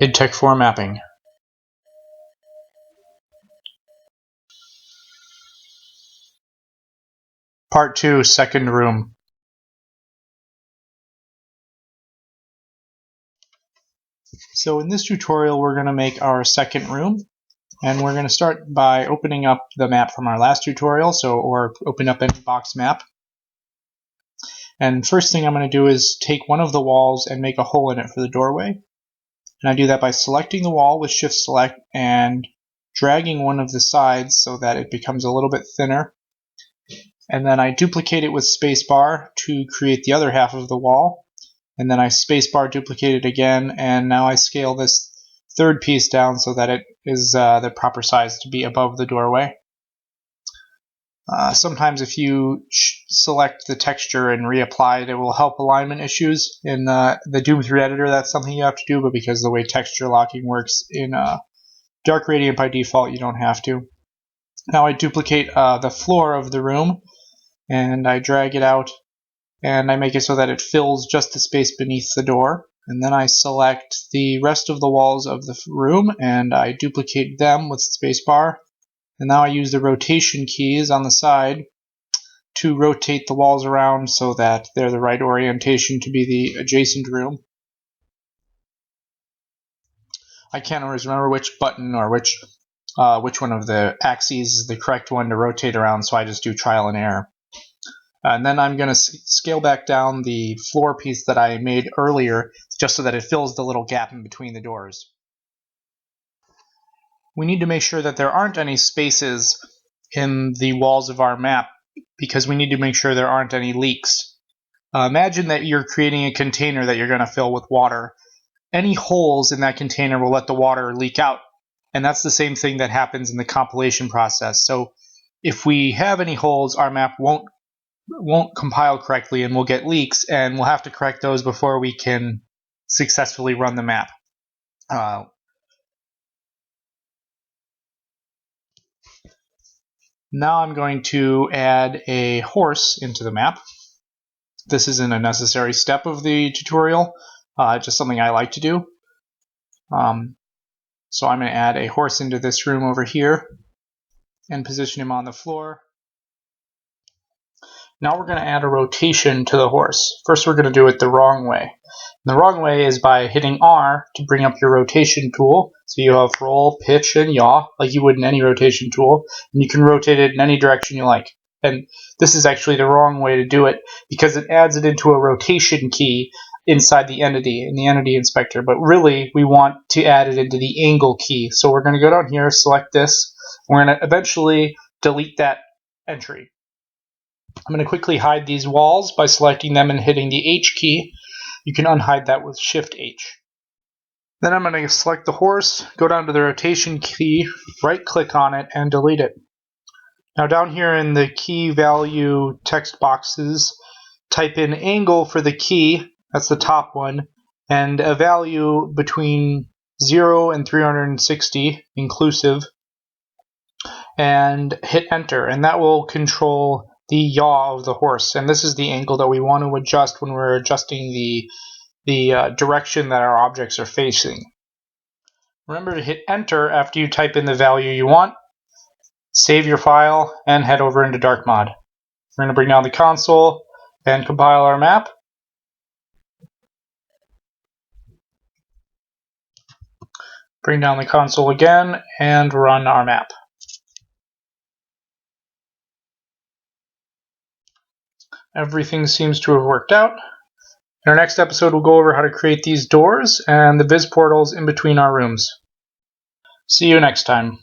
IdTech 4 mapping. Part 2, second room. So in this tutorial we're going to make our second room, and we're going to start by opening up the map from our last tutorial, or open up any box map. And first thing I'm going to do is take one of the walls and make a hole in it for the doorway. And I do that by selecting the wall with Shift Select and dragging one of the sides so that it becomes a little bit thinner. And then I duplicate it with spacebar to create the other half of the wall. And then I spacebar duplicate it again, and now I scale this third piece down so that it is the proper size to be above the doorway. Sometimes if you select the texture and reapply it, it will help alignment issues. In the Doom 3 editor, that's something you have to do, but because of the way texture locking works in Dark Radiant by default, you don't have to. Now I duplicate the floor of the room, and I drag it out, and I make it so that it fills just the space beneath the door. And then I select the rest of the walls of the room, and I duplicate them with spacebar. And now I use the rotation keys on the side to rotate the walls around so that they're the right orientation to be the adjacent room. I can't always remember which button or which one of the axes is the correct one to rotate around, so I just do trial and error. And then I'm going to scale back down the floor piece that I made earlier just so that it fills the little gap in between the doors. We need to make sure that there aren't any spaces in the walls of our map because we need to make sure there aren't any leaks. Imagine that you're creating a container that you're going to fill with water. Any holes in that container will let the water leak out, and that's the same thing that happens in the compilation process. So if we have any holes, our map won't compile correctly and we'll get leaks, and we'll have to correct those before we can successfully run the map. Now I'm going to add a horse into the map. This isn't a necessary step of the tutorial, just something I like to do. So I'm going to add a horse into this room over here and position him on the floor. Now we're going to add a rotation to the horse. First we're going to do it the wrong way. And the wrong way is by hitting R to bring up your rotation tool. So you have roll, pitch, and yaw, like you would in any rotation tool. And you can rotate it in any direction you like. And this is actually the wrong way to do it because it adds it into a rotation key inside the entity, in the entity inspector. But really, we want to add it into the angle key. So we're going to go down here, select this. We're going to eventually delete that entry. I'm going to quickly hide these walls by selecting them and hitting the H key. You can unhide that with Shift H. Then I'm going to select the horse, go down to the rotation key, right click on it, and delete it. Now down here in the key value text boxes, type in angle for the key, that's the top one, and a value between 0 and 360 inclusive, and hit enter, and that will control the yaw of the horse. And this is the angle that we want to adjust when we're adjusting the direction that our objects are facing. Remember to hit enter after you type in the value you want. Save your file and head over into Dark Mod. We're going to bring down the console and compile our map. Bring down the console again and run our map. Everything seems to have worked out. In our next episode, we'll go over how to create these doors and the viz portals in between our rooms. See you next time.